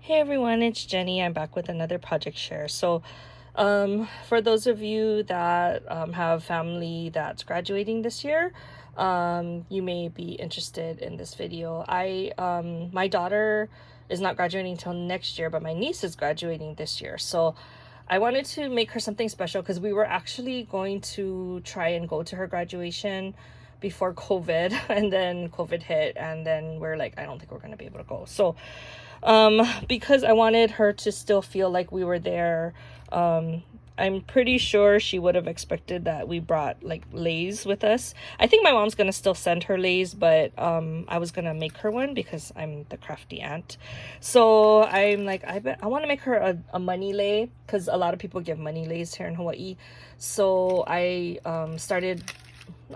Hey everyone, it's Jenny. I'm back with another project share. For those of you that have family that's graduating this year, you may be interested in this video. My daughter is not graduating until next year, but my niece is graduating this year. So I wanted to make her something special because we were actually going to try and go to her graduation before COVID, and then COVID hit, and then we're like, I don't think we're going to be able to go. Because I wanted her to still feel like we were there, I'm pretty sure she would have expected that we brought like leis with us. I think my mom's gonna still send her leis, but I was gonna make her one because I'm the crafty aunt. So I'm like, I want to make her a money lei, because a lot of people give money leis here in Hawaii. So I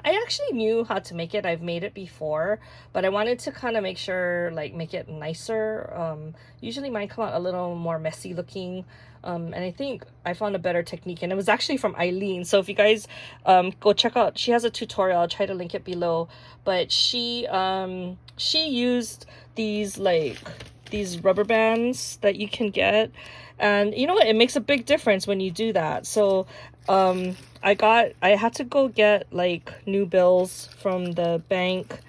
actually knew how to make it. I've made it before, but I wanted to kind of make it nicer. Usually mine come out a little more messy looking. And I think I found a better technique, and it was actually from Eileen. So if you guys go check out, she has a tutorial. I'll try to link it below. But she used these rubber bands that you can get, and you know what, it makes a big difference when you do that. So I had to go get like new bills from the bank,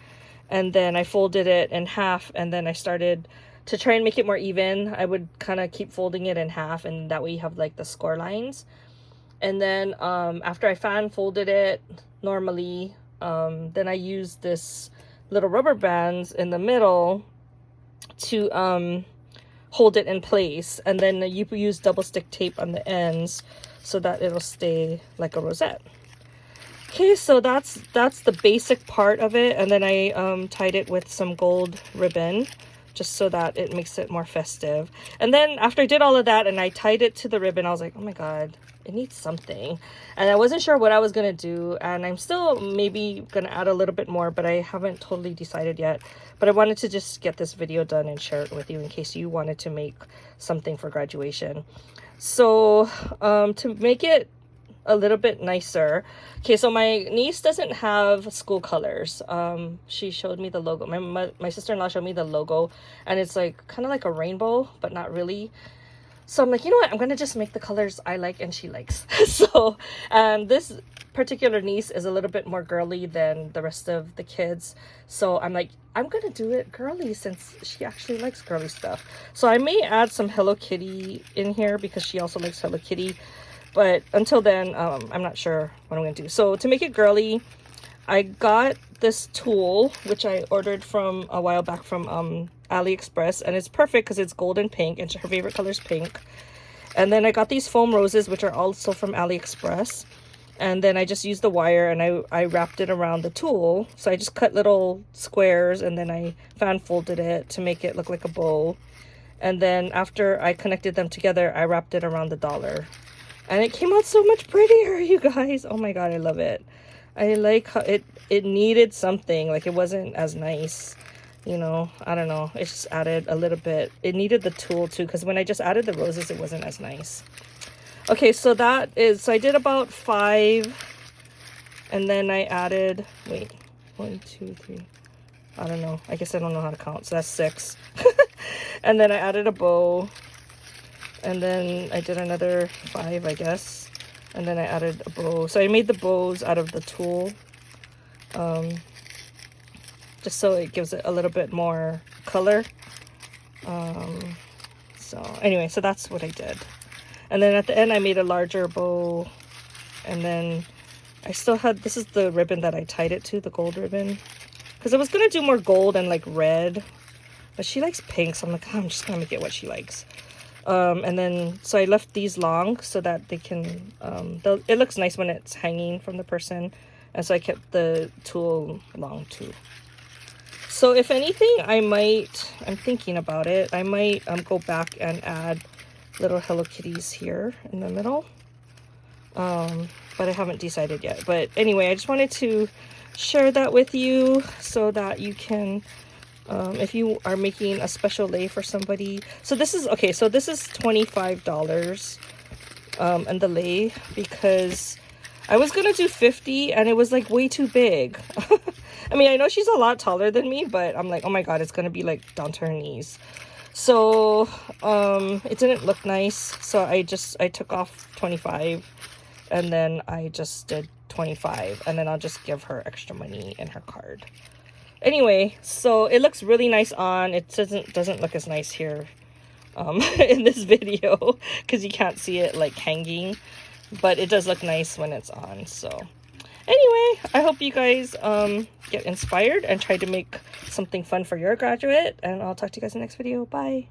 and then I folded it in half, and then I started to try and make it more even. I would kind of keep folding it in half, and that way you have like the score lines. And then after I fan folded it normally, then I used this little rubber bands in the middle to hold it in place, and then you use double stick tape on the ends so that it'll stay like a rosette. Okay, so that's the basic part of it, and then I tied it with some gold ribbon just so that it makes it more festive. And then after I did all of that and I tied it to the ribbon, I was like, oh my god, it needs something. And I wasn't sure what I was gonna do, and I'm still maybe gonna add a little bit more, but I haven't totally decided yet. But I wanted to just get this video done and share it with you in case you wanted to make something for graduation. So to make it a little bit nicer, okay, so my niece doesn't have school colors. She showed me the logo. My sister-in-law showed me the logo, and it's like kind of like a rainbow, but not really. So I'm like, you know what, I'm gonna just make the colors I like and she likes. So this particular niece is a little bit more girly than the rest of the kids, so I'm like, I'm gonna do it girly since she actually likes girly stuff. So I may add some Hello Kitty in here because she also likes Hello Kitty, but until then, I'm not sure what I'm gonna do. So to make it girly, I got this tool which I ordered from a while back from AliExpress, and it's perfect because it's gold and pink, and her favorite color is pink. And then I got these foam roses, which are also from AliExpress, and then I just used the wire and I wrapped it around the tool. So I just cut little squares, and then I fan folded it to make it look like a bow. And then after I connected them together, I wrapped it around the dollar, and it came out so much prettier, you guys. Oh my god, I love it. I like how it needed something. Like, it wasn't as nice, you know, I don't know, it just added a little bit. It needed the tool too, because when I just added the roses, it wasn't as nice. Okay, so I did about 5, and then I added, wait, 1 2 3, I don't know, I guess I don't know how to count, so that's 6. And then I added a bow, and then I did another 5, I guess, and then I added a bow. So I made the bows out of the tool, just so it gives it a little bit more color. So anyway, so that's what I did. And then at the end I made a larger bow, and then I still had, this is the ribbon that I tied it to, the gold ribbon, because I was gonna do more gold and like red, but she likes pink, so I'm like, oh, I'm just gonna make it what she likes. And then so I left these long so that they can it looks nice when it's hanging from the person, and so I kept the tool long too. So if anything, I'm thinking about it, I might go back and add little Hello Kitties here in the middle, but I haven't decided yet. But anyway, I just wanted to share that with you so that you can, if you are making a special lei for somebody. So this is okay, so this is $25 and the lei, because I was gonna do 50 and it was like way too big. I mean, I know she's a lot taller than me, but I'm like, oh my god, it's gonna be like down to her knees. So it didn't look nice, so I took off 25, and then I just did 25, and then I'll just give her extra money in her card. Anyway, so it looks really nice on. It doesn't look as nice here in this video because you can't see it like hanging, but it does look nice when it's on. So anyway, I hope you guys get inspired and try to make something fun for your graduate, and I'll talk to you guys in the next video. Bye.